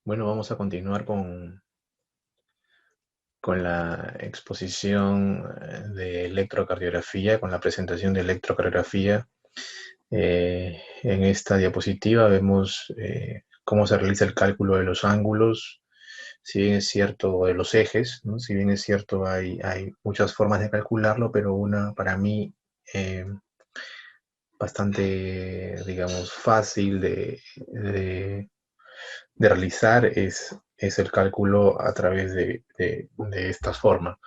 Bueno, vamos a continuar con la exposición de electrocardiografía, con la presentación de electrocardiografía. En esta diapositiva vemos cómo se realiza el cálculo de los ángulos, si bien es cierto, de los ejes, ¿no? Si bien es cierto, hay muchas formas de calcularlo, pero una para mí bastante, digamos, fácil de realizar es el cálculo a través de esta forma.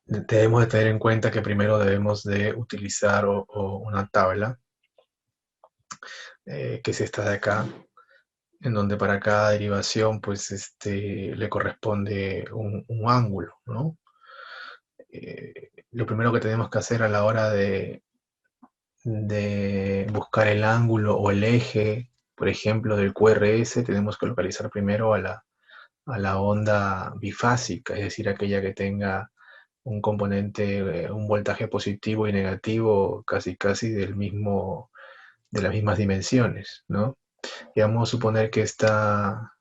Debemos de tener en cuenta que primero debemos de utilizar una tabla, que es esta de acá, en donde para cada derivación pues le corresponde un ángulo, ¿no? Lo primero que tenemos que hacer a la hora de buscar el ángulo o el eje, por ejemplo, del QRS, tenemos que localizar primero a la onda bifásica, es decir, aquella que tenga un componente, un voltaje positivo y negativo casi de las mismas dimensiones, ¿no? Y vamos a suponer que esta,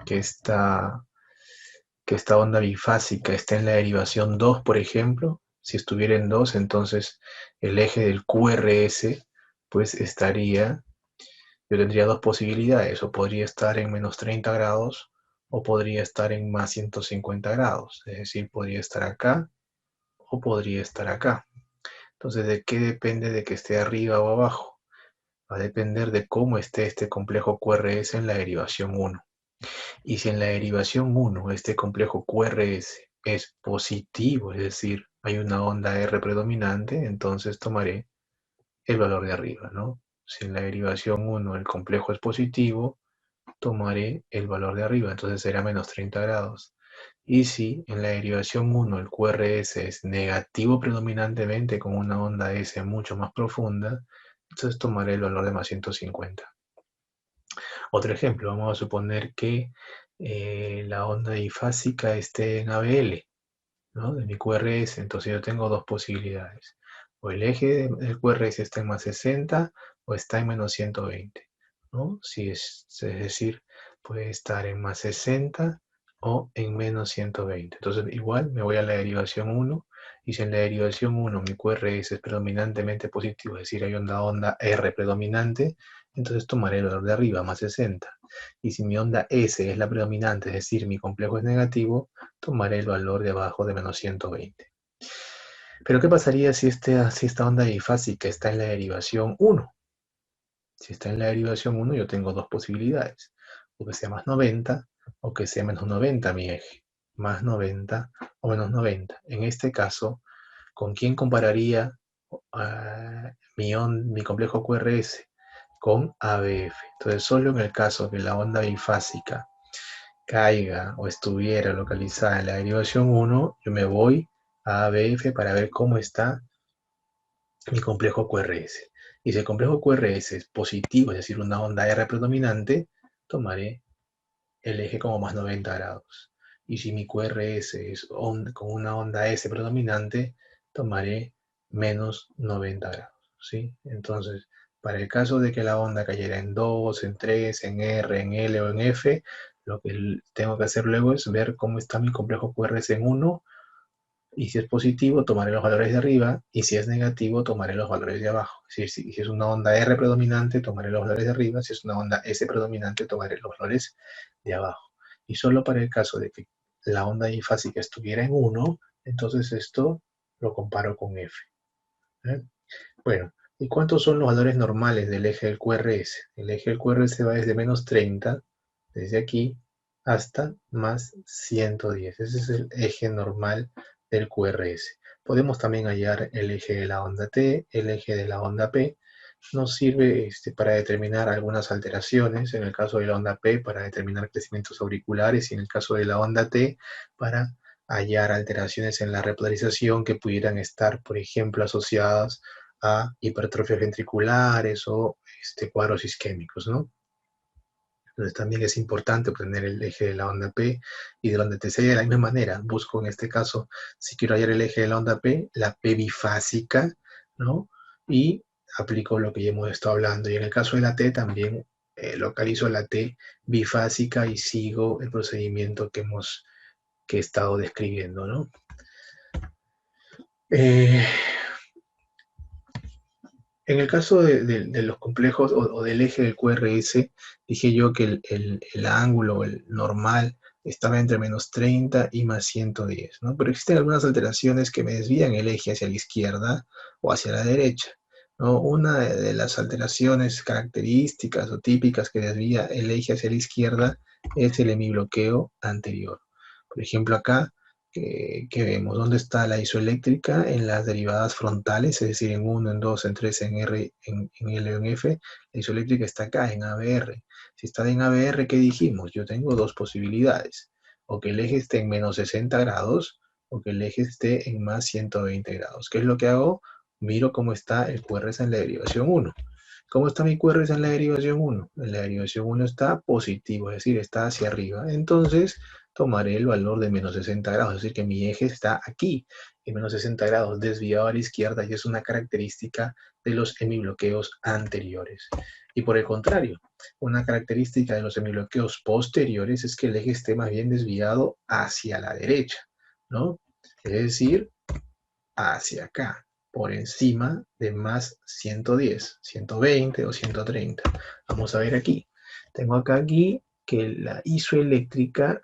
que esta onda bifásica está en la derivación 2, por ejemplo. Si estuviera en 2, entonces el eje del QRS pues yo tendría dos posibilidades, o podría estar en menos 30 grados o podría estar en más 150 grados, es decir, podría estar acá o podría estar acá. Entonces, ¿de qué depende de que esté arriba o abajo? Va a depender de cómo esté este complejo QRS en la derivación 1. Y si en la derivación 1 este complejo QRS es positivo, es decir, hay una onda R predominante, entonces tomaré el valor de arriba, ¿no? Si en la derivación 1 el complejo es positivo, tomaré el valor de arriba, entonces será menos 30 grados. Y si en la derivación 1 el QRS es negativo predominantemente con una onda S mucho más profunda, entonces tomaré el valor de más 150. Otro ejemplo, vamos a suponer que la onda difásica esté en ABL, ¿no? De mi QRS, entonces yo tengo dos posibilidades. O el eje del QRS está en más 60 o está en menos 120, ¿no? Es decir, puede estar en más 60 o en menos 120. Entonces igual me voy a la derivación 1 y si en la derivación 1 mi QRS es predominantemente positivo, es decir, hay una onda R predominante, entonces tomaré el valor de arriba, más 60. Y si mi onda S es la predominante, es decir, mi complejo es negativo, tomaré el valor de abajo de menos 120. Pero ¿qué pasaría si esta onda bifásica está en la derivación 1? Si está en la derivación 1, yo tengo dos posibilidades. O que sea más 90 o que sea menos 90 mi eje. Más 90 o menos 90. En este caso, ¿con quién compararía mi complejo QRS? Con ABF. Entonces, solo en el caso que la onda bifásica caiga o estuviera localizada en la derivación 1, yo me voy a ABF para ver cómo está mi complejo QRS. Y si el complejo QRS es positivo, es decir, una onda R predominante, tomaré el eje como más 90 grados. Y si mi QRS es con una onda S predominante, tomaré menos 90 grados, ¿sí? Entonces, para el caso de que la onda cayera en 2, en 3, en R, en L o en F, lo que tengo que hacer luego es ver cómo está mi complejo QRS en 1, y si es positivo, tomaré los valores de arriba, y si es negativo, tomaré los valores de abajo. Si es una onda R predominante, tomaré los valores de arriba, si es una onda S predominante, tomaré los valores de abajo. Y solo para el caso de que la onda bifásica estuviera en 1, entonces esto lo comparo con F. ¿Eh? Bueno, ¿y cuántos son los valores normales del eje del QRS? El eje del QRS va desde menos 30, desde aquí, hasta más 110. Ese es el eje normal del QRS. Podemos también hallar el eje de la onda T, el eje de la onda P. Nos sirve para determinar algunas alteraciones, en el caso de la onda P para determinar crecimientos auriculares y en el caso de la onda T para hallar alteraciones en la repolarización que pudieran estar, por ejemplo, asociadas a hipertrofias ventriculares o cuadros isquémicos, ¿no? Entonces también es importante obtener el eje de la onda P y de la onda TC de la misma manera. Busco en este caso, si quiero hallar el eje de la onda P, la P bifásica, ¿no? Y aplico lo que ya hemos estado hablando. Y en el caso de la T también localizo la T bifásica y sigo el procedimiento que he estado describiendo, ¿no? En el caso de los complejos o del eje del QRS, dije yo que el ángulo, el normal, estaba entre -30 y +110, ¿no? Pero existen algunas alteraciones que me desvían el eje hacia la izquierda o hacia la derecha, ¿no? Una de las alteraciones características o típicas que desvía el eje hacia la izquierda es el hemibloqueo anterior. Por ejemplo, acá que vemos dónde está la isoeléctrica en las derivadas frontales, es decir, en 1, en 2, en 3, en R, en L o en F. La isoeléctrica está acá, en ABR. Si está en ABR, ¿qué dijimos? Yo tengo dos posibilidades. O que el eje esté en -60 grados, o que el eje esté en +120 grados. ¿Qué es lo que hago? Miro cómo está el QRS en la derivación 1. ¿Cómo está mi QRS en la derivación 1? En la derivación 1 está positivo, es decir, está hacia arriba. Entonces, tomaré el valor de -60 grados, es decir, que mi eje está aquí, en -60 grados, desviado a la izquierda, y es una característica de los hemibloqueos anteriores. Y por el contrario, una característica de los hemibloqueos posteriores es que el eje esté más bien desviado hacia la derecha, ¿no? Es decir, hacia acá, por encima de +110, 120 o 130. Vamos a ver aquí. Tengo aquí que la isoeléctrica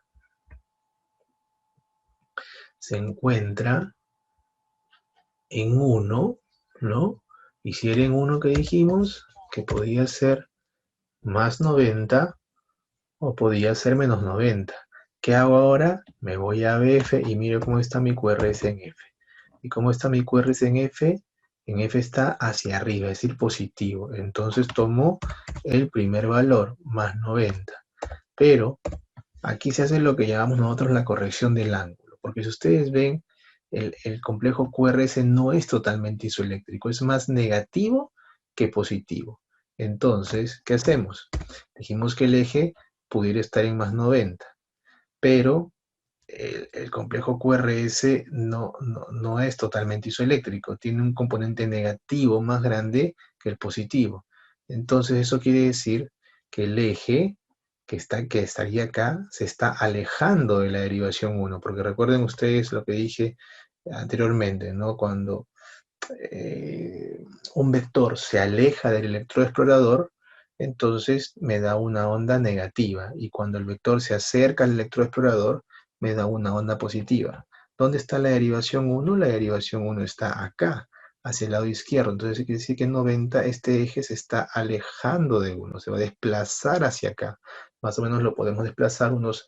se encuentra en 1, ¿no? Y si era en 1 que dijimos, que podía ser +90 o podía ser -90. ¿Qué hago ahora? Me voy a BF y miro cómo está mi QRS en F. ¿Y cómo está mi QRS en F? En F está hacia arriba, es decir, positivo. Entonces tomo el primer valor, +90. Pero aquí se hace lo que llamamos nosotros la corrección del ángulo. Porque si ustedes ven, el complejo QRS no es totalmente isoeléctrico, es más negativo que positivo. Entonces, ¿qué hacemos? Dijimos que el eje pudiera estar en +90, pero el complejo QRS no es totalmente isoeléctrico, tiene un componente negativo más grande que el positivo. Entonces eso quiere decir que el eje que estaría acá se está alejando de la derivación 1, porque recuerden ustedes lo que dije anteriormente, ¿no? Cuando un vector se aleja del electroexplorador, entonces me da una onda negativa, y cuando el vector se acerca al electroexplorador, me da una onda positiva. ¿Dónde está la derivación 1? La derivación 1 está acá, hacia el lado izquierdo. Entonces quiere decir que en 90 este eje se está alejando de 1, se va a desplazar hacia acá. Más o menos lo podemos desplazar unos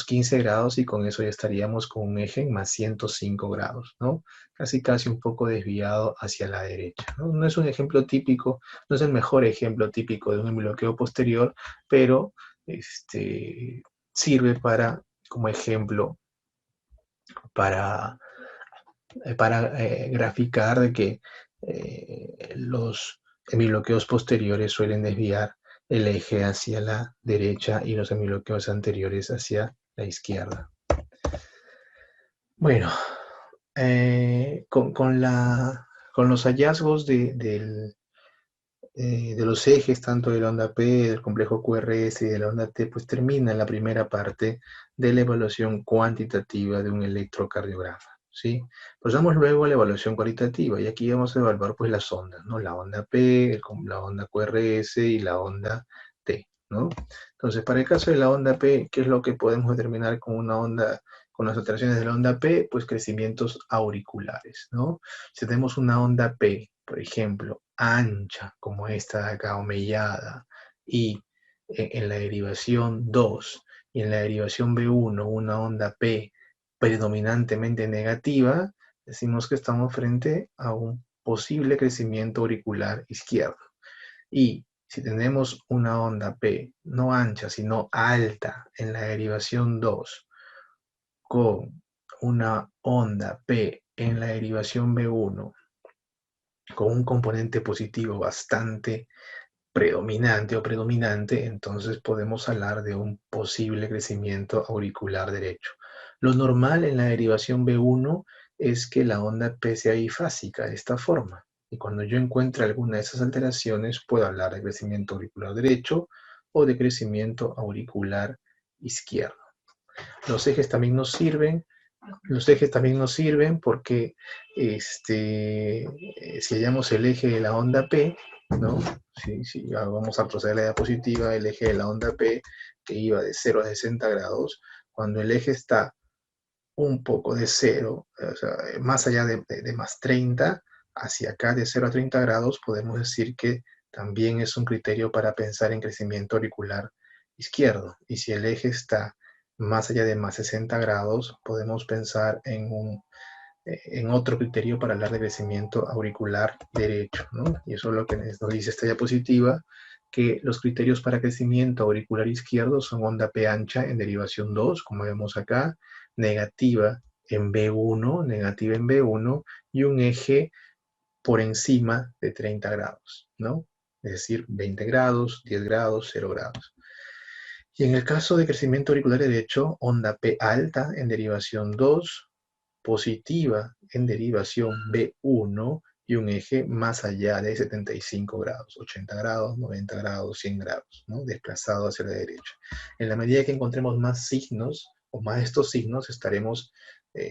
15 grados, y con eso ya estaríamos con un eje en +105 grados, ¿no? Casi un poco desviado hacia la derecha, ¿no? No es un ejemplo típico, no es el mejor ejemplo típico de un bloqueo posterior, pero sirve como ejemplo para, graficar de que los hemibloqueos posteriores suelen desviar el eje hacia la derecha y los hemibloqueos anteriores hacia la izquierda. Bueno, con los hallazgos de los ejes, tanto de la onda P, del complejo QRS y de la onda T, pues termina la primera parte de la evaluación cuantitativa de un electrocardiograma, ¿sí? Pasamos luego a la evaluación cualitativa, y aquí vamos a evaluar pues las ondas, ¿no? La onda P, la onda QRS y la onda T, ¿no? Entonces, para el caso de la onda P, ¿qué es lo que podemos determinar con una onda, con las alteraciones de la onda P? Pues crecimientos auriculares, ¿no? Si tenemos una onda P, por ejemplo, ancha, como esta de acá, omellada, y en la derivación 2 y en la derivación B1 una onda P predominantemente negativa, decimos que estamos frente a un posible crecimiento auricular izquierdo. Y si tenemos una onda P no ancha, sino alta en la derivación 2, con una onda P en la derivación B1, con un componente positivo bastante predominante o predominante, entonces podemos hablar de un posible crecimiento auricular derecho. Lo normal en la derivación B1 es que la onda P sea bifásica de esta forma, y cuando yo encuentre alguna de esas alteraciones puedo hablar de crecimiento auricular derecho o de crecimiento auricular izquierdo. Los ejes también nos sirven. Los ejes también nos sirven porque si hallamos el eje de la onda P, ¿no? Si vamos a proceder a la diapositiva, el eje de la onda P que iba de 0 a 60 grados, cuando el eje está un poco de 0, o sea, más allá de más 30, hacia acá de 0 a 30 grados, podemos decir que también es un criterio para pensar en crecimiento auricular izquierdo. Y si el eje está más allá de más 60 grados, podemos pensar en otro criterio para hablar de crecimiento auricular derecho, ¿no? Y eso es lo que nos dice esta diapositiva, que los criterios para crecimiento auricular izquierdo son onda P ancha en derivación 2, como vemos acá, negativa en B1, y un eje por encima de 30 grados, ¿no? Es decir, 20 grados, 10 grados, 0 grados. Y en el caso de crecimiento auricular derecho, onda P alta en derivación 2, positiva en derivación B1 y un eje más allá de 75 grados, 80 grados, 90 grados, 100 grados, ¿no? Desplazado hacia la derecha. En la medida que encontremos más signos o más de estos signos, estaremos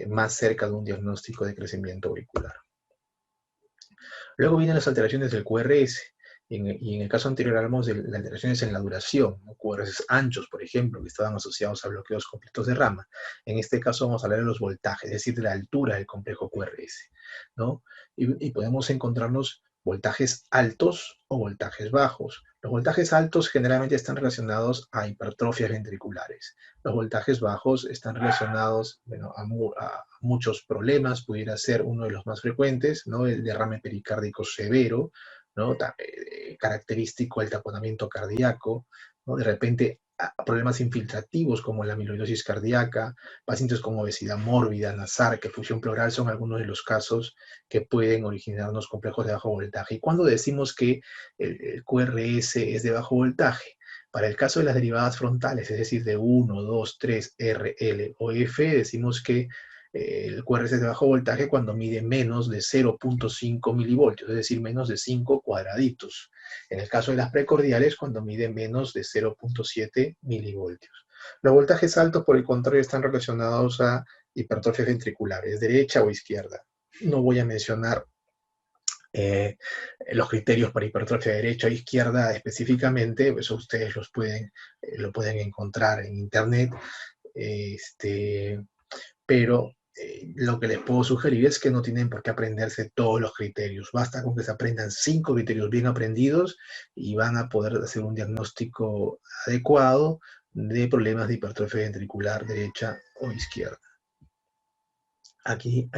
más cerca de un diagnóstico de crecimiento auricular. Luego vienen las alteraciones del QRS. Y en el caso anterior hablamos de las alteraciones en la duración, ¿no? QRS anchos, por ejemplo, que estaban asociados a bloqueos completos de rama. En este caso vamos a hablar de los voltajes, es decir, de la altura del complejo QRS, ¿no? Y podemos encontrarnos voltajes altos o voltajes bajos. Los voltajes altos generalmente están relacionados a hipertrofias ventriculares. Los voltajes bajos están relacionados, bueno, a muchos problemas. Pudiera ser uno de los más frecuentes, ¿no? El derrame pericárdico severo, ¿no? Característico el taponamiento cardíaco, ¿no? De repente problemas infiltrativos como la amiloidosis cardíaca, pacientes con obesidad mórbida, NASARC, fusión pleural, son algunos de los casos que pueden originarnos complejos de bajo voltaje. ¿Y cuando decimos que el QRS es de bajo voltaje? Para el caso de las derivadas frontales, es decir, de 1, 2, 3, R, L o F, decimos que el QRS es de bajo voltaje cuando mide menos de 0.5 milivoltios, es decir, menos de 5 cuadraditos. En el caso de las precordiales, cuando mide menos de 0.7 milivoltios. Los voltajes altos, por el contrario, están relacionados a hipertrofias ventriculares, derecha o izquierda. No voy a mencionar los criterios para hipertrofia derecha o izquierda específicamente, eso ustedes lo pueden encontrar en internet, pero lo que les puedo sugerir es que no tienen por qué aprenderse todos los criterios. Basta con que se aprendan 5 criterios bien aprendidos y van a poder hacer un diagnóstico adecuado de problemas de hipertrofia ventricular derecha o izquierda. Aquí,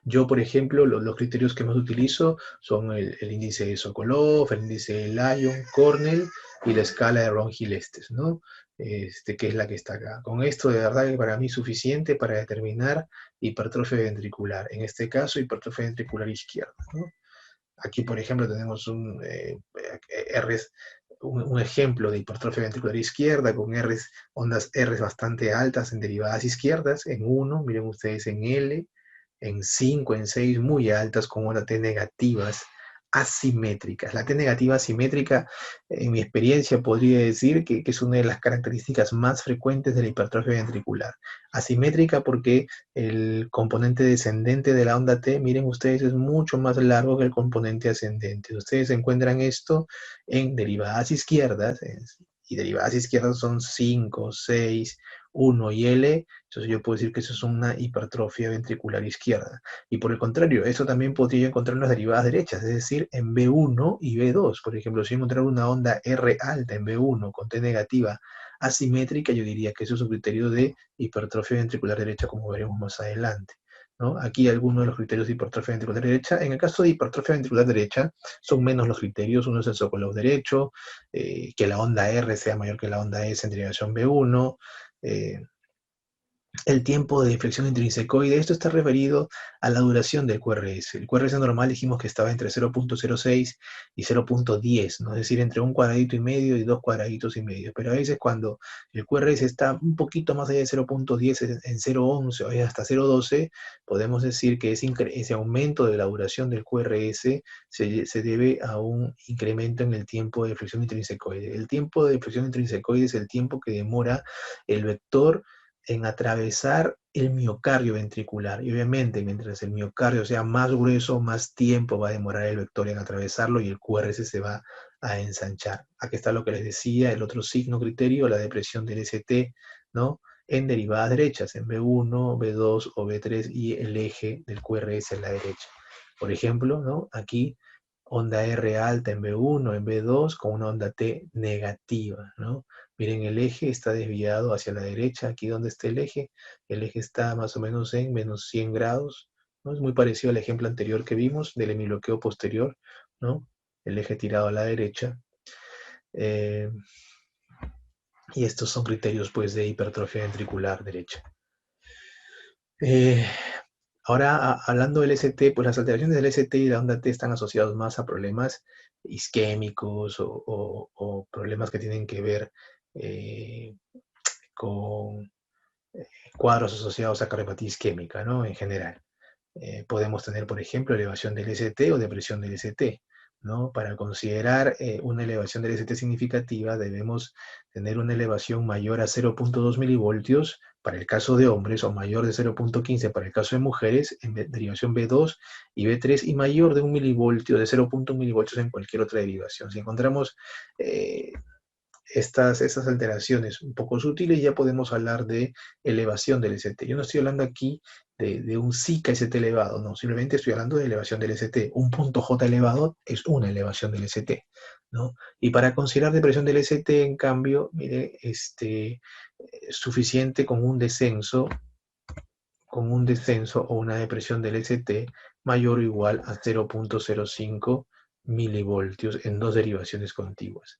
yo, por ejemplo, los criterios que más utilizo son el índice de Sokolov, el índice de Lyon, Cornell y la escala de Ron-Gillespie, ¿no? Que es la que está acá. Con esto, de verdad, que para mí es suficiente para determinar hipertrofia ventricular. En este caso, hipertrofia ventricular izquierda, ¿no? Aquí, por ejemplo, tenemos un ejemplo de hipertrofia ventricular izquierda con ondas R bastante altas en derivadas izquierdas, en 1, miren ustedes en L, en 5, en 6, muy altas con ondas T negativas asimétricas. La T negativa asimétrica, en mi experiencia, podría decir que es una de las características más frecuentes de la hipertrofia ventricular. Asimétrica porque el componente descendente de la onda T, miren ustedes, es mucho más largo que el componente ascendente. Ustedes encuentran esto en derivadas izquierdas, y derivadas izquierdas son 5, 6, 1 y L, entonces yo puedo decir que eso es una hipertrofia ventricular izquierda. Y por el contrario, eso también podría encontrar en las derivadas derechas, es decir, en B1 y B2. Por ejemplo, si encontrar una onda R alta en B1 con T negativa asimétrica, yo diría que eso es un criterio de hipertrofia ventricular derecha, como veremos más adelante, ¿no? Aquí algunos de los criterios de hipertrofia ventricular derecha. En el caso de hipertrofia ventricular derecha, son menos los criterios. Uno es el Sokolov derecho, que la onda R sea mayor que la onda S en derivación B1, el tiempo de flexión intrinsecoide. Esto está referido a la duración del QRS. El QRS normal dijimos que estaba entre 0.06 y 0.10, ¿no? Es decir, entre un cuadradito y medio y dos cuadraditos y medio. Pero a veces cuando el QRS está un poquito más allá de 0.10, en 0.11 o hasta 0.12, podemos decir que ese aumento de la duración del QRS se debe a un incremento en el tiempo de flexión intrinsecoide. El tiempo de flexión intrinsecoide es el tiempo que demora el vector en atravesar el miocardio ventricular. Y obviamente, mientras el miocardio sea más grueso, más tiempo va a demorar el vector en atravesarlo y el QRS se va a ensanchar. Aquí está lo que les decía, el otro signo criterio, la depresión del ST, ¿no? En derivadas derechas, en B1, B2 o B3 y el eje del QRS en la derecha. Por ejemplo, ¿no? Aquí onda R alta en B1, en B2, con una onda T negativa, ¿no? Miren, el eje está desviado hacia la derecha, aquí donde está el eje está más o menos en menos 100 grados, ¿no? Es muy parecido al ejemplo anterior que vimos del hemibloqueo posterior, ¿no? El eje tirado a la derecha. Y estos son criterios, pues, de hipertrofia ventricular derecha. Ahora, hablando del ST, pues las alteraciones del ST y la onda T están asociados más a problemas isquémicos o problemas que tienen que ver con cuadros asociados a cardiopatía isquémica, ¿no? En general. Podemos tener, por ejemplo, elevación del ST o depresión del ST, ¿no? Para considerar una elevación del ST significativa, debemos tener una elevación mayor a 0.2 milivoltios para el caso de hombres o mayor de 0.15 para el caso de mujeres en derivación B2 y B3 y mayor de 1 milivoltio, de 0.1 milivoltios en cualquier otra derivación. Si encontramos estas alteraciones un poco sutiles, ya podemos hablar de elevación del ST. Yo no estoy hablando aquí de un SICA ST elevado, no, simplemente estoy hablando de elevación del ST. Un punto J elevado es una elevación del ST, ¿no? Y para considerar depresión del ST, en cambio, mire, es suficiente con un descenso o una depresión del ST mayor o igual a 0.05 milivoltios en dos derivaciones contiguas.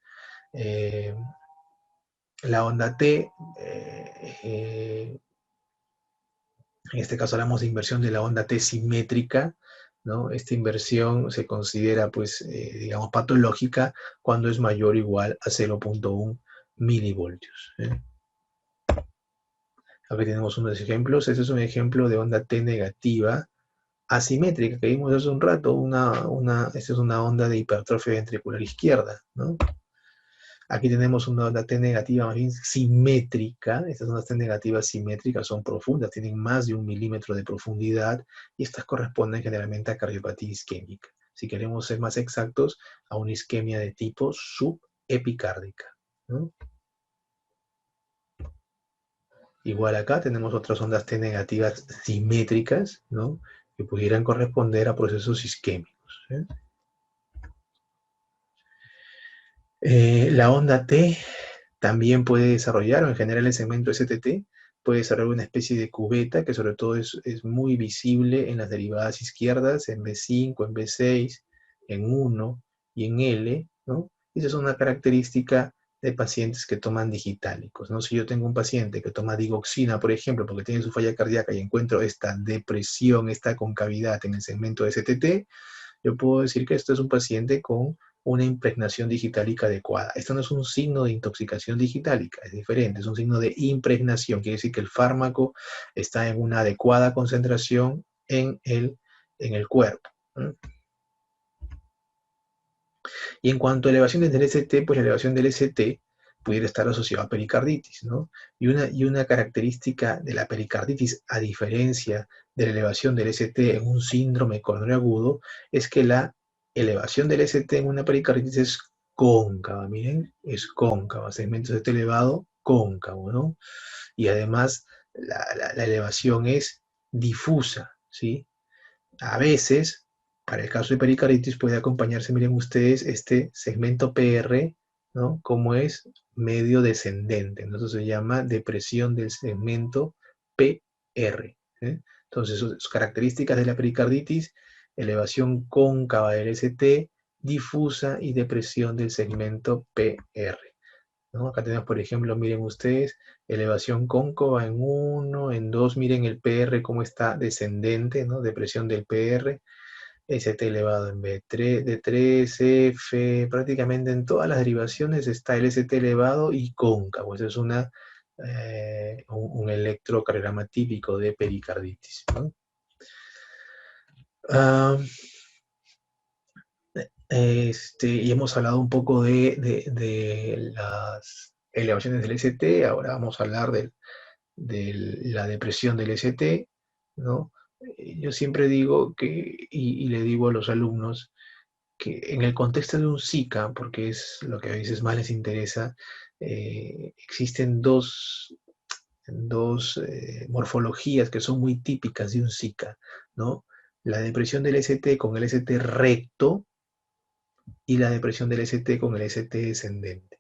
La onda T, en este caso hablamos de inversión de la onda T simétrica, ¿no? Esta inversión se considera, pues, digamos, patológica cuando es mayor o igual a 0.1 milivoltios. Aquí tenemos unos ejemplos. Este es un ejemplo de onda T negativa asimétrica que vimos hace un rato. Esta es una onda de hipertrofia ventricular izquierda, ¿no? Aquí tenemos una onda T negativa más bien simétrica. Estas ondas T negativas simétricas son profundas, tienen más de 1 milímetro de profundidad y estas corresponden generalmente a cardiopatía isquémica. Si queremos ser más exactos, a una isquemia de tipo subepicárdica, ¿no? Igual acá tenemos otras ondas T negativas simétricas, ¿no? Que pudieran corresponder a procesos isquémicos, ¿eh? La onda T también puede desarrollar, o en general el segmento STT, puede desarrollar una especie de cubeta que sobre todo es muy visible en las derivadas izquierdas, en B5, en B6, en 1 y en L, ¿no? Esa es una característica de pacientes que toman digitálicos, ¿no? Si yo tengo un paciente que toma digoxina, por ejemplo, porque tiene su falla cardíaca y encuentro esta depresión, esta concavidad en el segmento STT, yo puedo decir que esto es un paciente con una impregnación digitálica adecuada. Esto no es un signo de intoxicación digitálica, es diferente, es un signo de impregnación, quiere decir que el fármaco está en una adecuada concentración en el cuerpo, ¿no? Y en cuanto a elevaciones del ST, pues la elevación del ST pudiera estar asociada a pericarditis, ¿no? Y una característica de la pericarditis, a diferencia de la elevación del ST en un síndrome coronario agudo, es que la elevación del ST en una pericarditis es cóncava, miren, es cóncava, segmento ST elevado, cóncavo, ¿no? Y además la elevación es difusa, ¿sí? A veces, para el caso de pericarditis, puede acompañarse, miren ustedes, este segmento PR, ¿no? Como es medio descendente. Entonces se llama depresión del segmento PR. Entonces, sus características de la pericarditis: elevación cóncava del ST, difusa y depresión del segmento PR. ¿no? Acá tenemos, por ejemplo, miren ustedes, elevación cóncava en 1, en 2, miren el PR cómo está descendente, ¿no? Depresión del PR, ST elevado en B3, D3, F, prácticamente en todas las derivaciones está el ST elevado y cóncavo. Eso es un electrocardiograma típico de pericarditis, ¿no? Ah, y hemos hablado un poco de las elevaciones del ST, ahora vamos a hablar de la depresión del ST, ¿no? Yo siempre digo y le digo a los alumnos, que en el contexto de un Zika, porque es lo que a veces más les interesa, existen dos morfologías que son muy típicas de un Zika, ¿no? La depresión del ST con el ST recto y la depresión del ST con el ST descendente.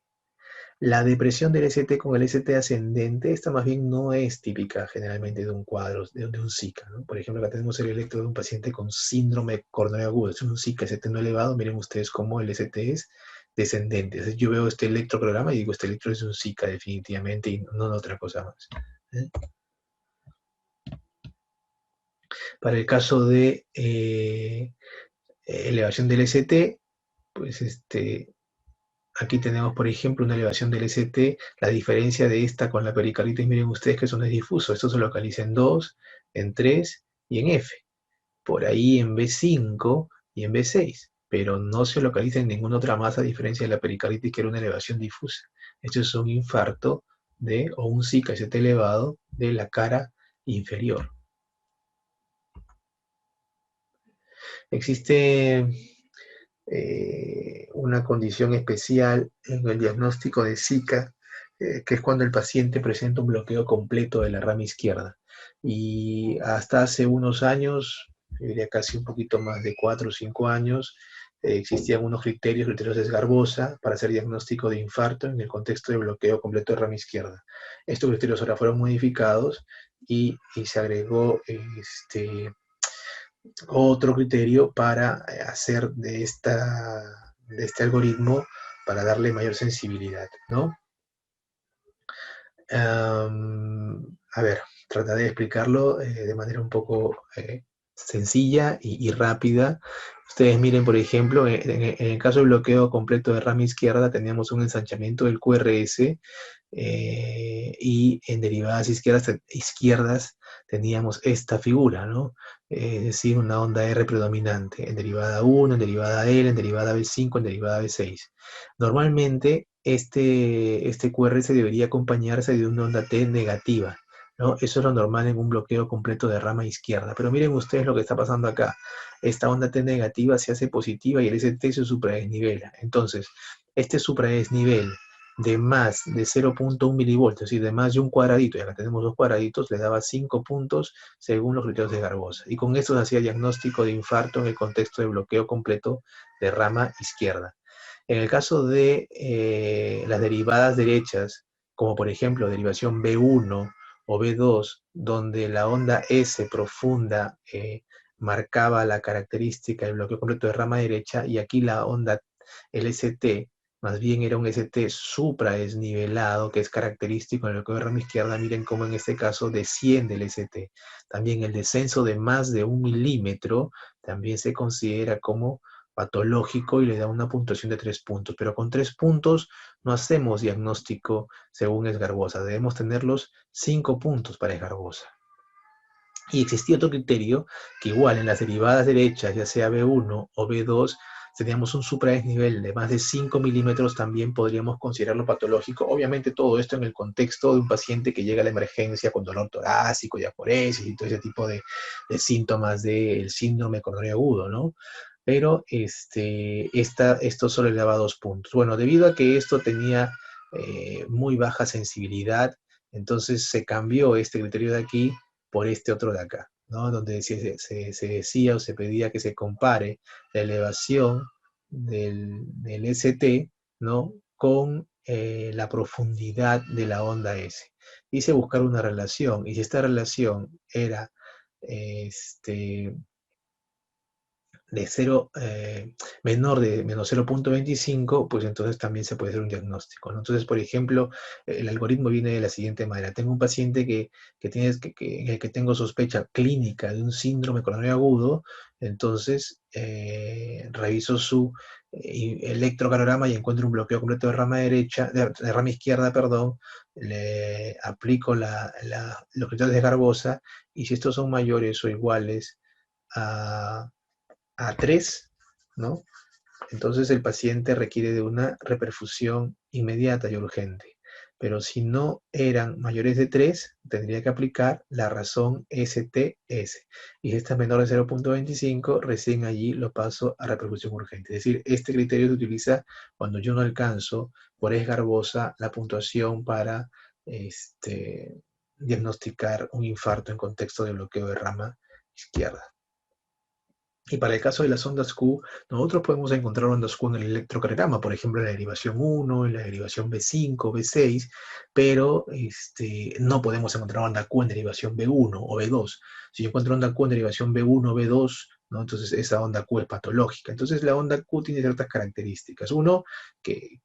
La depresión del ST con el ST ascendente, esta más bien no es típica generalmente de un cuadro, de un Zika, ¿no? Por ejemplo, acá tenemos el electro de un paciente con síndrome coronario agudo, es un Zika ST no elevado, miren ustedes cómo el ST es descendente. Entonces yo veo este electroprograma y digo, este electro es un Zika definitivamente y no otra cosa más. ¿Eh? Para el caso de elevación del ST, pues aquí tenemos, por ejemplo, una elevación del ST. La diferencia de esta con la pericarditis, miren ustedes que eso no es difuso. Esto se localiza en 2, en 3 y en F. Por ahí en B5 y en B6. Pero no se localiza en ninguna otra masa a diferencia de la pericarditis, que era una elevación difusa. Esto es un infarto o un Zika ST elevado de la cara inferior. Existe una condición especial en el diagnóstico de Zika, que es cuando el paciente presenta un bloqueo completo de la rama izquierda. Y hasta hace unos años, yo diría casi un poquito más de 4 o 5 años, existían unos criterios de Sgarbosa para hacer diagnóstico de infarto en el contexto de bloqueo completo de rama izquierda. Estos criterios ahora fueron modificados y se agregó otro criterio para hacer de este algoritmo para darle mayor sensibilidad, ¿no? A ver, trataré de explicarlo de manera un poco sencilla y rápida. Ustedes miren, por ejemplo, en el caso del bloqueo completo de rama izquierda, teníamos un ensanchamiento del QRS y en derivadas izquierdas teníamos esta figura, ¿no? Es decir, una onda R predominante en derivada 1, en derivada L, en derivada B5, en derivada B6. Normalmente este QRS debería acompañarse de una onda T negativa, ¿no? Eso es lo normal en un bloqueo completo de rama izquierda. Pero miren ustedes lo que está pasando acá. Esta onda T negativa se hace positiva y el ST se supradesnivela. Entonces, este supradesnivel de más de 0.1 milivoltios, es decir, de más de un cuadradito, y acá tenemos dos cuadraditos, le daba 5 puntos según los criterios de Garbosa. Y con esto se hacía diagnóstico de infarto en el contexto de bloqueo completo de rama izquierda. En el caso de las derivadas derechas, como por ejemplo derivación B1 o B2, donde la onda S profunda marcaba la característica del bloqueo completo de rama derecha, y aquí la onda, el ST, más bien era un ST supradesnivelado, que es característico en el bloqueo de rama izquierda. Miren cómo en este caso desciende el ST. También el descenso de más de 1 milímetro también se considera como patológico y le da una puntuación de 3 puntos. Pero con 3 puntos no hacemos diagnóstico según Esgarbosa. Debemos tener los 5 puntos para Esgarbosa. Y existía otro criterio que igual en las derivadas derechas, ya sea B1 o B2, teníamos un supradesnivel de más de 5 milímetros, también podríamos considerarlo patológico. Obviamente todo esto en el contexto de un paciente que llega a la emergencia con dolor torácico, diaforesis y todo ese tipo de síntomas del síndrome coronario agudo, ¿no? Pero esto solo le daba 2 puntos. Bueno, debido a que esto tenía muy baja sensibilidad, entonces se cambió este criterio de aquí por este otro de acá, ¿no? Donde se decía o se pedía que se compare la elevación del ST, ¿no? Con la profundidad de la onda S. Hice buscar una relación, y si esta relación era de 0, menor de menos 0.25, pues entonces también se puede hacer un diagnóstico, ¿no? Entonces, por ejemplo, el algoritmo viene de la siguiente manera. Tengo un paciente en el que tengo sospecha clínica de un síndrome coronario agudo, entonces reviso su electrocardiograma y encuentro un bloqueo completo de rama derecha, de rama izquierda, perdón, le aplico los criterios de Garbosa, y si estos son mayores o iguales a 3, ¿no? Entonces el paciente requiere de una reperfusión inmediata y urgente. Pero si no eran mayores de 3, tendría que aplicar la razón STS. Y si esta es menor de 0.25, recién allí lo paso a reperfusión urgente. Es decir, este criterio se utiliza cuando yo no alcanzo por esgarbosa la puntuación para diagnosticar un infarto en contexto de bloqueo de rama izquierda. Y para el caso de las ondas Q, nosotros podemos encontrar ondas Q en el electrocardiograma, por ejemplo, en la derivación 1, en la derivación B5, B6, pero no podemos encontrar onda Q en derivación B1 o B2. Si yo encuentro onda Q en derivación B1 o B2, ¿no? Entonces esa onda Q es patológica. Entonces la onda Q tiene ciertas características. Uno, que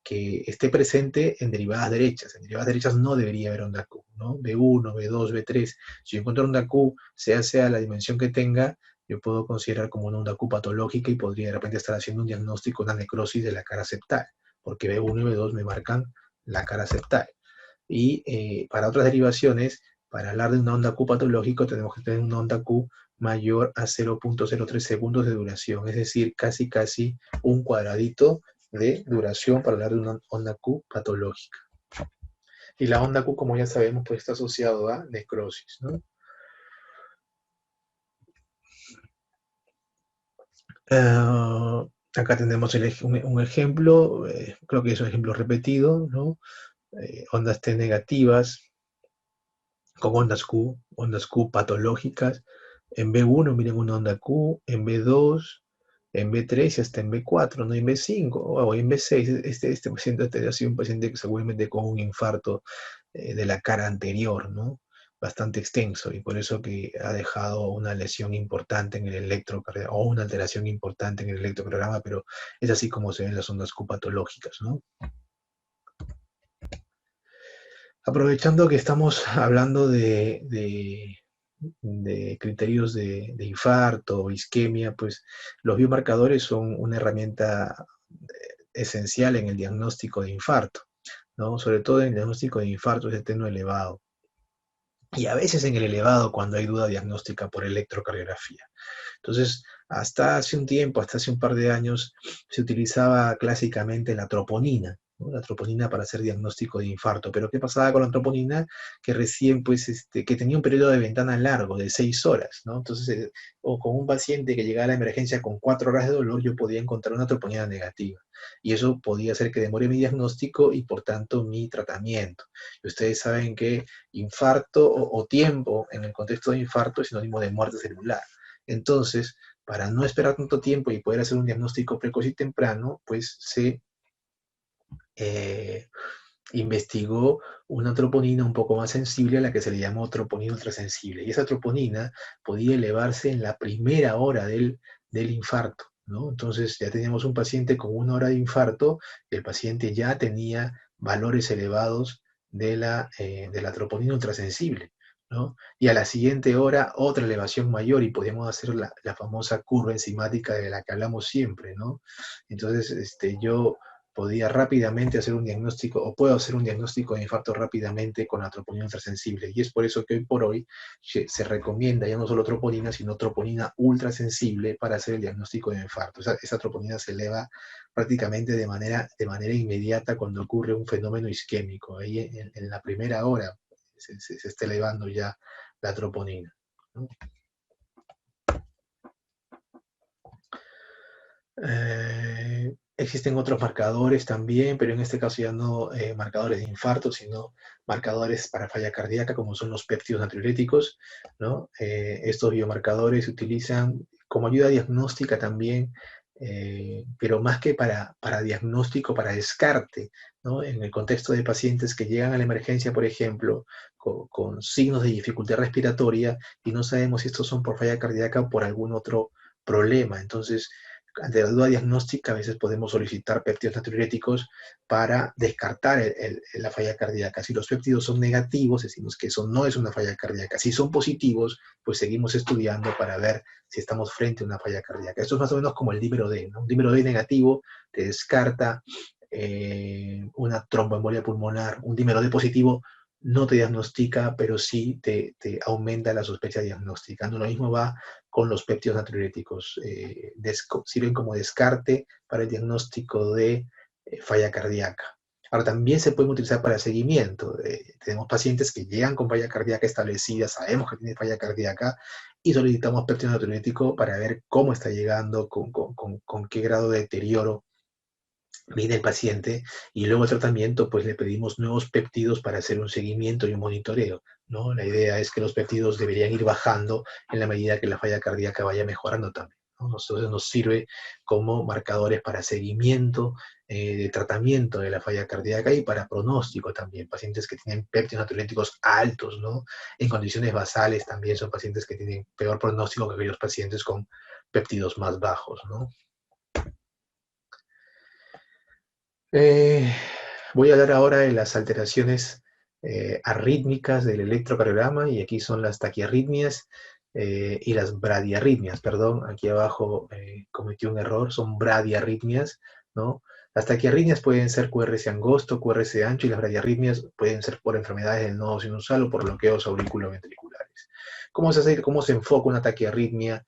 esté presente en derivadas derechas. En derivadas derechas no debería haber onda Q, ¿no? B1, B2, B3. Si yo encuentro onda Q, sea la dimensión que tenga, yo puedo considerar como una onda Q patológica y podría de repente estar haciendo un diagnóstico de una necrosis de la cara septal, porque B1 y B2 me marcan la cara septal. Y para otras derivaciones, para hablar de una onda Q patológico, tenemos que tener una onda Q mayor a 0.03 segundos de duración, es decir, casi un cuadradito de duración para hablar de una onda Q patológica. Y la onda Q, como ya sabemos, pues está asociado a necrosis, ¿no? Acá tenemos un ejemplo, creo que es un ejemplo repetido, ¿no? Ondas T negativas con ondas Q patológicas. En B1 miren una onda Q, en B2, en B3 y hasta en B4, ¿no? En B5 o en B6. Este paciente ha sido un paciente que seguramente con un infarto de la cara anterior, ¿no? Bastante extenso, y por eso que ha dejado una lesión importante en el electrocardiograma, o una alteración importante en el electrocardiograma, pero es así como se ven las ondas Q patológicas, ¿no? Aprovechando que estamos hablando de criterios de infarto o isquemia, pues los biomarcadores son una herramienta esencial en el diagnóstico de infarto, ¿no? Sobre todo en el diagnóstico de infarto de teno elevado. Y a veces en el elevado cuando hay duda diagnóstica por electrocardiografía. Entonces, hasta hace un tiempo, hasta hace un par de años, se utilizaba clásicamente la troponina, ¿no? La troponina para hacer diagnóstico de infarto. Pero ¿qué pasaba con la troponina? Que recién, pues, que tenía un periodo de ventana largo, de 6 horas, ¿no? Entonces, o con un paciente que llegara a la emergencia con 4 horas de dolor, yo podía encontrar una troponina negativa. Y eso podía hacer que demore mi diagnóstico y, por tanto, mi tratamiento. Y ustedes saben que infarto o tiempo en el contexto de infarto es sinónimo de muerte celular. Entonces, para no esperar tanto tiempo y poder hacer un diagnóstico precoz y temprano, pues se eh, investigó una troponina un poco más sensible a la que se le llamó troponina ultrasensible. Y esa troponina podía elevarse en la primera hora del infarto, ¿no? Entonces ya teníamos un paciente con 1 hora de infarto, y el paciente ya tenía valores elevados de la troponina ultrasensible, ¿no? Y a la siguiente hora otra elevación mayor, y podíamos hacer la famosa curva enzimática de la que hablamos siempre, ¿no? Entonces yo podía rápidamente hacer un diagnóstico, o puedo hacer un diagnóstico de infarto rápidamente con la troponina ultrasensible. Y es por eso que hoy por hoy se recomienda ya no solo troponina, sino troponina ultrasensible para hacer el diagnóstico de infarto. Esa troponina se eleva prácticamente de manera inmediata cuando ocurre un fenómeno isquémico. Ahí en la primera hora se está elevando ya la troponina, ¿no? Existen otros marcadores también, pero en este caso ya no marcadores de infarto, sino marcadores para falla cardíaca, como son los péptidos natriuréticos, ¿no? Estos biomarcadores se utilizan como ayuda diagnóstica también, pero más que para diagnóstico, para descarte, ¿no? En el contexto de pacientes que llegan a la emergencia, por ejemplo, con signos de dificultad respiratoria, y no sabemos si estos son por falla cardíaca o por algún otro problema. Entonces, ante la duda diagnóstica, a veces podemos solicitar péptidos natriuréticos para descartar la falla cardíaca. Si los péptidos son negativos, decimos que eso no es una falla cardíaca. Si son positivos, pues seguimos estudiando para ver si estamos frente a una falla cardíaca. Esto es más o menos como el dímero D, ¿no? Un dímero D negativo te descarta una tromboembolia pulmonar. Un dímero D positivo no te diagnostica, pero sí te aumenta la sospecha diagnóstica. ¿No? Lo mismo va con los péptidos natriuréticos. Sirven como descarte para el diagnóstico de falla cardíaca. Ahora, también se pueden utilizar para seguimiento. Tenemos pacientes que llegan con falla cardíaca establecida, sabemos que tiene falla cardíaca, y solicitamos péptido natriurético para ver cómo está llegando, con qué grado de deterioro viene el paciente, y luego el tratamiento, pues le pedimos nuevos péptidos para hacer un seguimiento y un monitoreo, ¿no? La idea es que los péptidos deberían ir bajando en la medida que la falla cardíaca vaya mejorando también, ¿no? Entonces nos sirve como marcadores para seguimiento, de tratamiento de la falla cardíaca y para pronóstico también. Pacientes que tienen péptidos natriuréticos altos, ¿no? En condiciones basales también son pacientes que tienen peor pronóstico que aquellos pacientes con péptidos más bajos, ¿no? Eh, Voy a hablar ahora de las alteraciones arrítmicas del electrocardiograma, y aquí son las taquiarritmias y las bradiarritmias. Perdón, aquí abajo cometí un error, son bradiarritmias, ¿no? Las taquiarritmias pueden ser QRS angosto, QRS ancho, y las bradiarritmias pueden ser por enfermedades del nodo sinusal o por bloqueos auriculoventriculares. ¿Cómo se enfoca una taquiarritmia?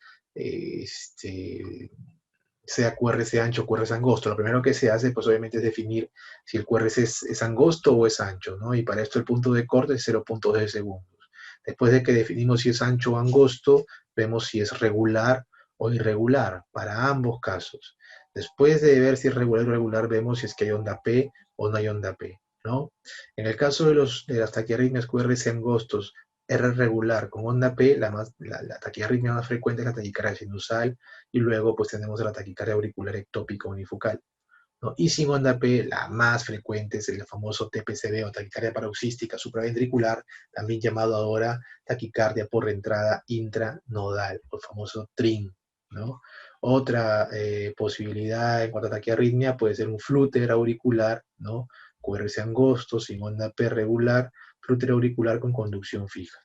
Sea QRS ancho o QRS angosto? Lo primero que se hace, pues obviamente, es definir si el QRS es angosto o es ancho, ¿no? Y para esto el punto de corte es 0.2 segundos. Después de que definimos si es ancho o angosto, vemos si es regular o irregular para ambos casos. Después de ver si es regular o irregular, vemos si es que hay onda P o no hay onda P, ¿no? En el caso de las taquiarritmias QRS angostos, R regular con onda P, la taquiarritmia más frecuente es la taquicardia sinusal, y luego pues tenemos la taquicardia auricular ectópica unifocal, ¿no? Y sin onda P, la más frecuente es el famoso TPCV o taquicardia paroxística supraventricular, también llamado ahora taquicardia por reentrada intranodal, o el famoso TRIN, ¿no? Otra posibilidad en cuanto a taquiarritmia puede ser un flúter auricular, ¿no? QRS angosto, sin onda P regular, flúter auricular con conducción fija.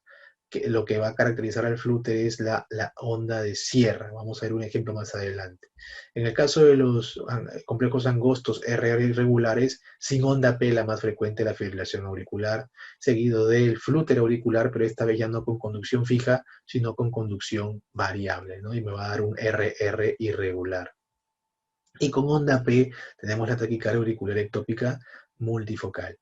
Lo que va a caracterizar al flúter es la onda de sierra. Vamos a ver un ejemplo más adelante. En el caso de los complejos angostos RR irregulares, sin onda P, la más frecuente, la fibrilación auricular, seguido del flúter auricular, pero esta vez ya no con conducción fija, sino con conducción variable, ¿no? Y me va a dar un RR irregular. Y con onda P tenemos la taquicardia auricular ectópica multifocal.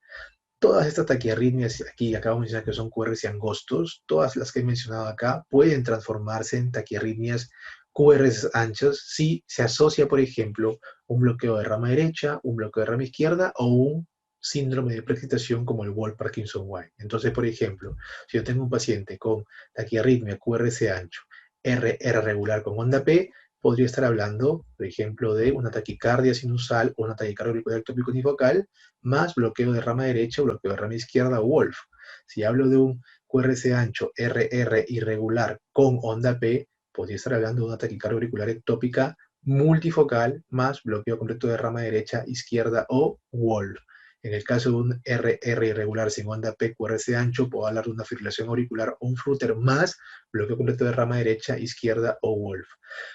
Todas estas taquiarritmias aquí acabamos de mencionar que son QRS angostos, todas las que he mencionado acá pueden transformarse en taquiarritmias QRS anchos si se asocia, por ejemplo, un bloqueo de rama derecha, un bloqueo de rama izquierda o un síndrome de preexcitación como el Wolff-Parkinson-White. Entonces, por ejemplo, si yo tengo un paciente con taquiarritmia QRS ancho, RR regular con onda P, podría estar hablando, por ejemplo, de una taquicardia sinusal o una taquicardia auricular ectópica unifocal, más bloqueo de rama derecha o bloqueo de rama izquierda o Wolff. Si hablo de un QRS ancho RR irregular con onda P, podría estar hablando de una taquicardia auricular ectópica multifocal más bloqueo completo de rama derecha, izquierda o Wolff. En el caso de un RR irregular sin onda P, QRS ancho, puedo hablar de una fibrilación auricular o un flúter más bloqueo completo de rama derecha, izquierda o Wolff.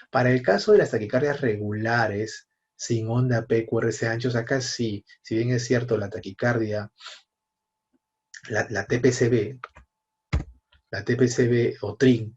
Para el caso de las taquicardias regulares sin onda P, QRS anchos, acá sí, si bien es cierto, la taquicardia, la TPCB, o TRIN,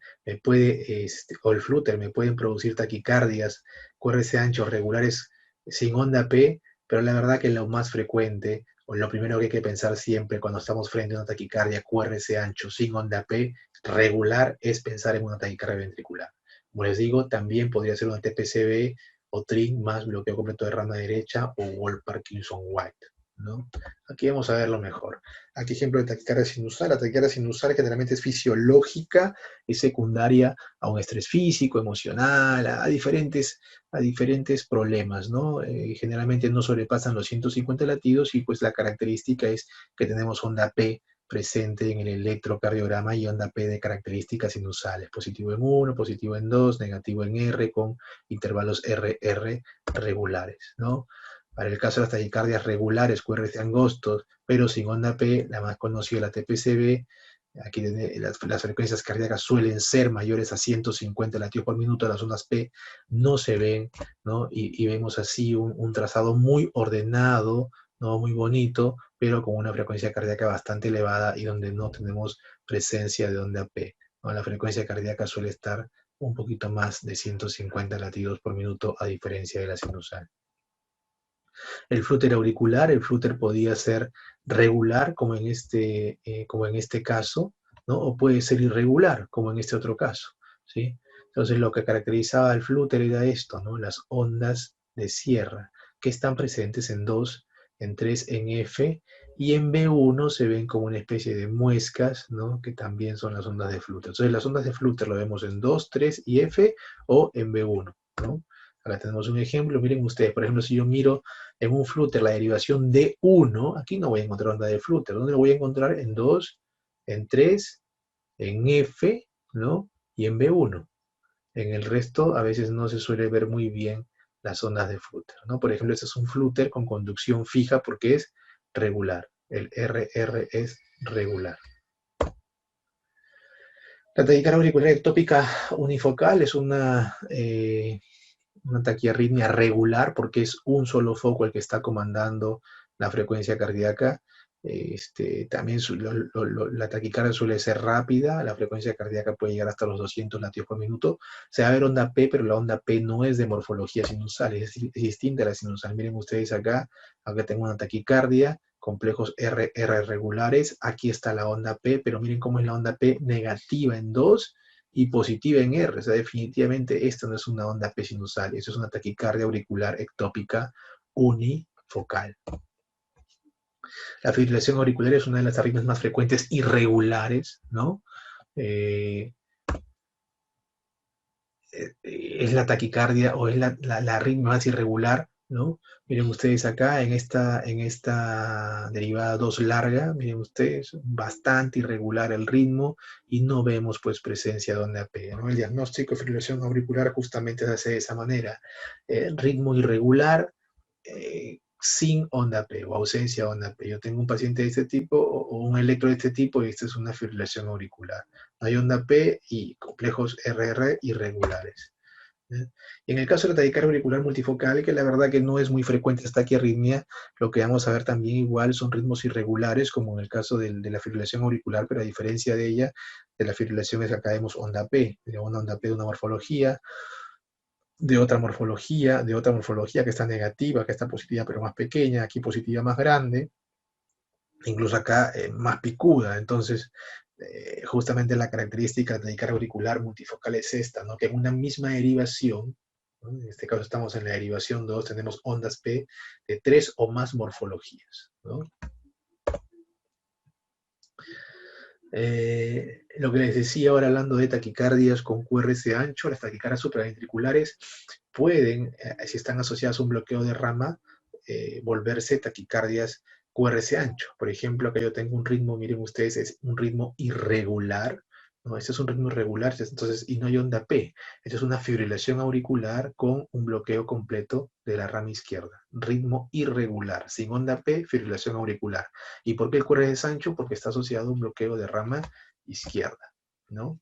o el flúter me pueden producir taquicardias QRS anchos regulares sin onda P, pero la verdad que lo más frecuente, o lo primero que hay que pensar siempre cuando estamos frente a una taquicardia QRS ancho sin onda P regular, es pensar en una taquicardia ventricular. Como les digo, también podría ser una TPCB o TRIN más bloqueo completo de rama derecha o Wolff-Parkinson-White, ¿no? Aquí vamos a verlo mejor. Aquí ejemplo de taquicardia sinusal. La taquicardia sinusal generalmente es fisiológica, es secundaria a un estrés físico, emocional, a diferentes problemas, ¿no? Generalmente no sobrepasan los 150 latidos, y pues la característica es que tenemos onda P presente en el electrocardiograma y onda P de características sinusales, positivo en 1, positivo en 2, negativo en R, con intervalos RR regulares, ¿no? Para el caso de las taquicardias regulares, QRS angostos, pero sin onda P, la más conocida, la TPCB, aquí las frecuencias cardíacas suelen ser mayores a 150 latidos por minuto, las ondas P no se ven, ¿no? Y vemos así un trazado muy ordenado, ¿no? Muy bonito, pero con una frecuencia cardíaca bastante elevada y donde no tenemos presencia de onda P, ¿no? La frecuencia cardíaca suele estar un poquito más de 150 latidos por minuto, a diferencia de la sinusal. El flúter auricular, el flúter podía ser regular, como en este caso, ¿no? O puede ser irregular, como en este otro caso, ¿sí? Entonces, lo que caracterizaba al flúter era esto, ¿no? Las ondas de sierra, que están presentes en 2, en 3, en F, y en B1 se ven como una especie de muescas, ¿no? Que también son las ondas de flúter. Entonces, las ondas de flúter lo vemos en 2, 3 y F, o en B1, ¿no? Ahora tenemos un ejemplo, miren ustedes, por ejemplo, si yo miro en un flúter la derivación D1, aquí no voy a encontrar onda de flúter. ¿Dónde lo voy a encontrar? En 2, en 3, en F, ¿no? Y en B1. En el resto a veces no se suele ver muy bien las ondas de flúter, ¿no? Por ejemplo, este es un flúter con conducción fija porque es regular. El RR es regular. La taquicardia auricular ectópica unifocal es una taquiarritmia regular porque es un solo foco el que está comandando la frecuencia cardíaca. También la taquicardia suele ser rápida, la frecuencia cardíaca puede llegar hasta los 200 latidos por minuto. Se va a ver onda P, pero la onda P no es de morfología sinusal, es distinta a la sinusal. Miren ustedes acá tengo una taquicardia, complejos RR regulares, aquí está la onda P, pero miren cómo es la onda P negativa en 2 y positiva en R. O sea, definitivamente esta no es una onda P sinusal, esto es una taquicardia auricular ectópica unifocal. La fibrilación auricular es una de las arritmias más frecuentes irregulares, ¿no? Es la taquicardia o es la arritmia más irregular, ¿no? Miren ustedes acá en esta derivada 2 larga, miren ustedes, bastante irregular el ritmo y no vemos pues presencia de onda P, ¿no? El diagnóstico de fibrilación auricular justamente se hace de esa manera. Ritmo irregular, sin onda P o ausencia de onda P. Yo tengo un paciente de este tipo o un electro de este tipo y esta es una fibrilación auricular. No hay onda P y complejos RR irregulares. Y en el caso de la taquicardia auricular multifocal, que la verdad que no es muy frecuente esta taquiarritmia, lo que vamos a ver también igual son ritmos irregulares, como en el caso de la fibrilación auricular, pero a diferencia de ella, de la fibrilación es que acá vemos onda P, de una onda P de una morfología, de otra morfología que está negativa, que está positiva pero más pequeña, aquí positiva más grande, incluso acá más picuda. Entonces, justamente la característica de taquicardia auricular multifocal es esta, ¿no? Que en una misma derivación, ¿no? En este caso estamos en la derivación 2, tenemos ondas P de 3 o más morfologías, ¿no? Lo que les decía ahora hablando de taquicardias con QRS ancho, las taquicardias supraventriculares pueden, si están asociadas a un bloqueo de rama, volverse taquicardias QRS ancho. Por ejemplo, acá yo tengo un ritmo, miren ustedes, es un ritmo irregular, ¿no? Este es un ritmo irregular, entonces, y no hay onda P. Esto es una fibrilación auricular con un bloqueo completo de la rama izquierda. Ritmo irregular, sin onda P, fibrilación auricular. ¿Y por qué el QRS es ancho? Porque está asociado a un bloqueo de rama izquierda, ¿no?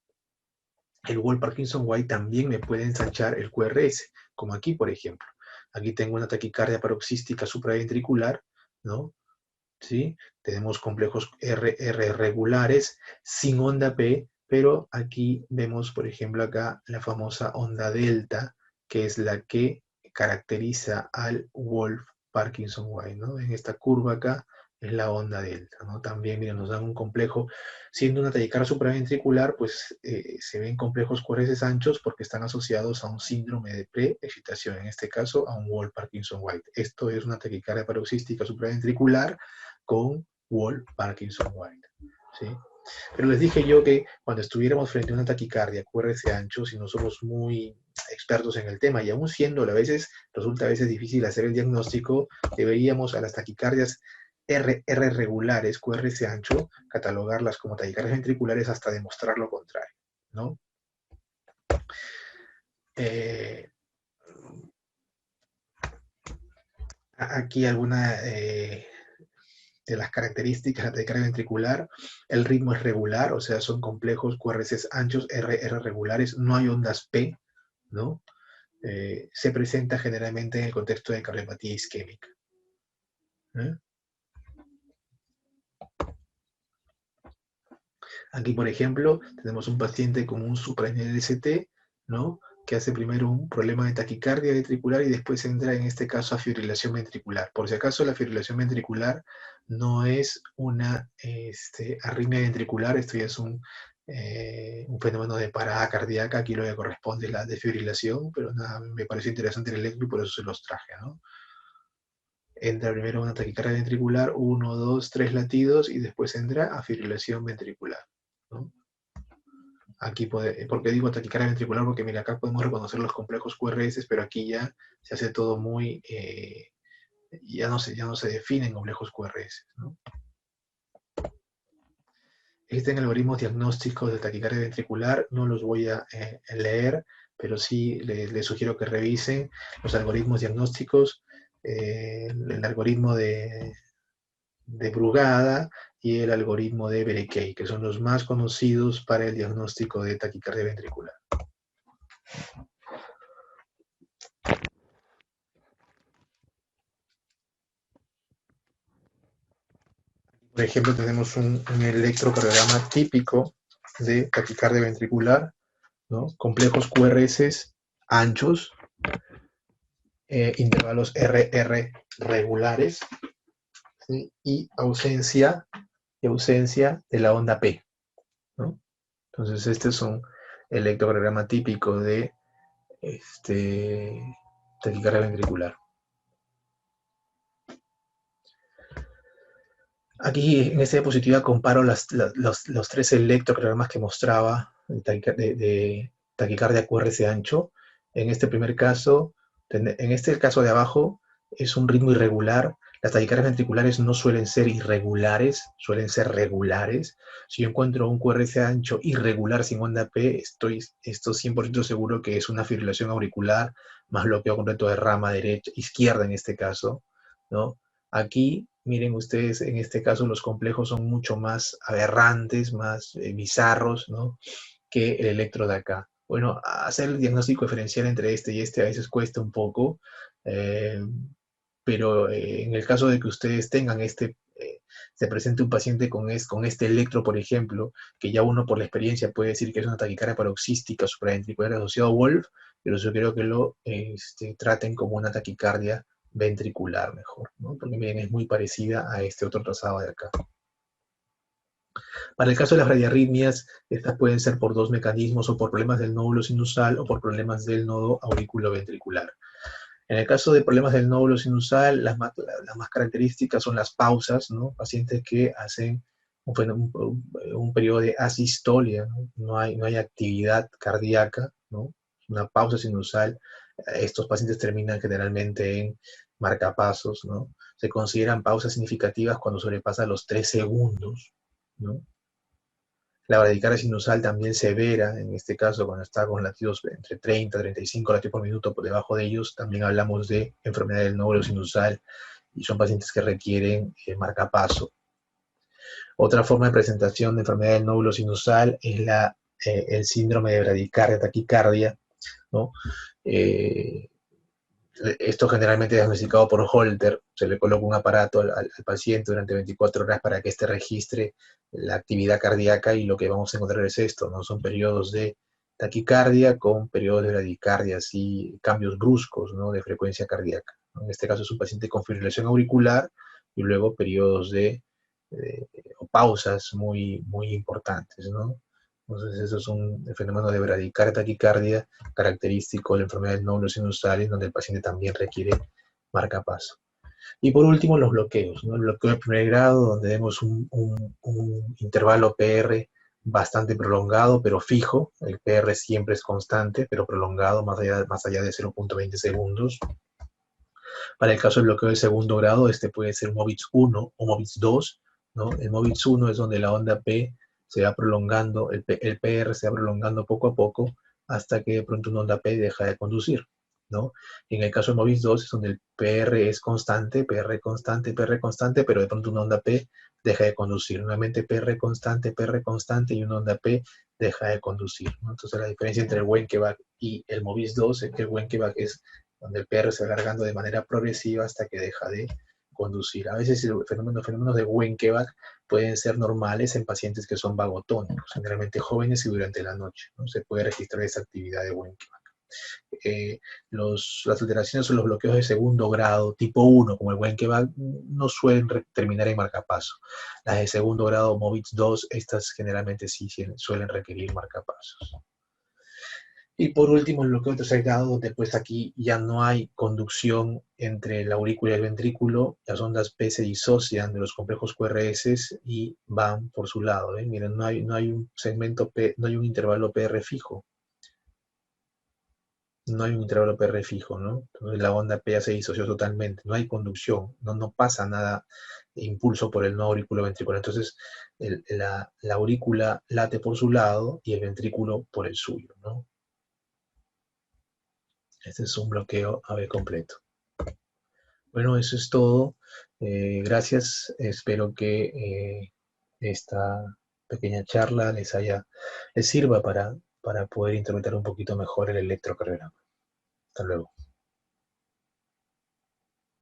El Wall Parkinson-White también me puede ensanchar el QRS, como aquí, por ejemplo. Aquí tengo una taquicardia paroxística supraventricular, ¿no? ¿Sí? Tenemos complejos RR regulares sin onda P, pero aquí vemos, por ejemplo, acá la famosa onda delta, que es la que caracteriza al Wolff Parkinson-White, ¿no? En esta curva acá es la onda delta, ¿no? También, miren, nos dan un complejo, siendo una taquicardia supraventricular, pues se ven complejos QRS anchos porque están asociados a un síndrome de pre-excitación, en este caso a un Wolff Parkinson-White. Esto es una taquicardia paroxística supraventricular con Wolff Parkinson White, ¿sí? Pero les dije yo que cuando estuviéramos frente a una taquicardia QRS ancho, si no somos muy expertos en el tema, y aún siendo a veces, resulta a veces difícil hacer el diagnóstico, deberíamos a las taquicardias RR regulares, QRS ancho, catalogarlas como taquicardias ventriculares hasta demostrar lo contrario, ¿no? Aquí alguna de las características de la taquicardia ventricular: el ritmo es regular, o sea, son complejos, QRS anchos, RR regulares, no hay ondas P, ¿no? Se presenta generalmente en el contexto de cardiopatía isquémica. Aquí, por ejemplo, tenemos un paciente con un supra-NLST, ¿no? Que hace primero un problema de taquicardia ventricular y después entra, en este caso, a fibrilación ventricular. Por si acaso, la fibrilación ventricular no es una arritmia ventricular, esto ya es un fenómeno de parada cardíaca. Aquí lo que corresponde es la desfibrilación, pero nada, me pareció interesante el electro y por eso se los traje, ¿no? Entra primero una taquicardia ventricular, 1, 2, 3 latidos, y después entra a fibrilación ventricular, ¿no? Aquí ¿por qué digo taquicardia ventricular? Porque mira, acá podemos reconocer los complejos QRS, pero aquí ya se hace todo muy, ya no se definen complejos QRS, ¿no? Existen algoritmos diagnósticos de taquicardia ventricular, no los voy a leer, pero sí les sugiero que revisen los algoritmos diagnósticos, el algoritmo de Brugada y el algoritmo de Berekei, que son los más conocidos para el diagnóstico de taquicardia ventricular. Por ejemplo, tenemos un electrocardiograma típico de taquicardia ventricular, ¿no? Complejos QRS anchos, intervalos RR regulares, ¿sí? Y ausencia de la onda P, ¿no? Entonces, este es un electrocardiograma típico de taquicardia ventricular. Aquí en esta diapositiva comparo los 3 electrocardiogramas que mostraba de taquicardia QRS ancho. En este primer caso, en este caso de abajo, es un ritmo irregular. Las taquicardias ventriculares no suelen ser irregulares, suelen ser regulares. Si yo encuentro un QRS ancho irregular sin onda P, estoy 100% seguro que es una fibrilación auricular más bloqueo completo de rama derecha, izquierda en este caso, ¿no? Aquí, miren ustedes, en este caso los complejos son mucho más aberrantes, más bizarros, ¿no?, que el electro de acá. Bueno, hacer el diagnóstico diferencial entre este y este a veces cuesta un poco, pero en el caso de que ustedes tengan se presente un paciente con este electro, por ejemplo, que ya uno por la experiencia puede decir que es una taquicardia paroxística supraventricular asociada a Wolf, pero yo creo que lo traten como una taquicardia ventricular mejor, ¿no? Porque miren, es muy parecida a este otro trazado de acá. Para el caso de las radiarritmias, estas pueden ser por 2 mecanismos, o por problemas del nódulo sinusal o por problemas del nodo auriculoventricular. En el caso de problemas del nódulo sinusal, las más características son las pausas, ¿no? Pacientes que hacen un periodo de asistolia, ¿no? No hay actividad cardíaca, ¿no? Una pausa sinusal. Estos pacientes terminan generalmente en marcapasos, ¿no? Se consideran pausas significativas cuando sobrepasan los 3 segundos, ¿no? La bradicardia sinusal también severa, en este caso cuando está con latidos entre 30 y 35 latidos por minuto, por debajo de ellos también hablamos de enfermedad del nódulo sinusal y son pacientes que requieren marcapaso. Otra forma de presentación de enfermedad del nódulo sinusal es el síndrome de bradicardia taquicardia, ¿no? Esto generalmente es diagnosticado por Holter. Se le coloca un aparato al paciente durante 24 horas para que éste registre la actividad cardíaca, y lo que vamos a encontrar es esto, ¿no? Son periodos de taquicardia con periodos de bradicardia, así cambios bruscos, ¿no?, de frecuencia cardíaca, ¿no? En este caso es un paciente con fibrilación auricular y luego periodos o pausas muy, muy importantes, ¿no? Entonces eso es un fenómeno de bradicardia taquicardia característico de la enfermedad del nódulo sinusal, en donde el paciente también requiere marcapaso. Y por último, los bloqueos, ¿no? El bloqueo de primer grado, donde vemos un intervalo PR bastante prolongado, pero fijo. El PR siempre es constante, pero prolongado, más allá de 0.20 segundos. Para el caso del bloqueo de segundo grado, este puede ser MOVIX 1 o MOVIX 2, ¿no? El MOVIX 1 es donde la onda P se va prolongando, el PR se va prolongando poco a poco hasta que de pronto una onda P deja de conducir, ¿no? Y en el caso de MOVIX 2 es donde el PR es constante, PR constante, PR constante, pero de pronto una onda P deja de conducir. Nuevamente PR constante y una onda P deja de conducir, ¿no? Entonces la diferencia entre el Wenckebach y el MOVIX 2 es que el Wenckebach es donde el PR se va alargando de manera progresiva hasta que deja de conducir. A veces los fenómenos de Wenckebach pueden ser normales en pacientes que son vagotónicos, generalmente jóvenes y durante la noche, ¿no? Se puede registrar esa actividad de Wenckebach. Las alteraciones o los bloqueos de segundo grado tipo 1, como el Wenckebach, no suelen terminar en marcapaso. Las de segundo grado, MOVIX 2, estas generalmente sí suelen requerir marcapasos. Y por último, el bloqueo de tercer grado, donde pues aquí ya no hay conducción entre la aurícula y el ventrículo, las ondas P se disocian de los complejos QRS y van por su lado. Miren, no hay un segmento P, no hay un intervalo PR fijo. No hay un intervalo PR fijo, ¿no? Entonces la onda P ya se disoció totalmente, no hay conducción, no pasa nada de impulso por el no auriculo ventricular. Entonces la aurícula late por su lado y el ventrículo por el suyo, ¿no? Este es un bloqueo AV completo. Bueno, eso es todo. Gracias. Espero que esta pequeña charla les sirva para poder interpretar un poquito mejor el electrocardiograma. Hasta luego.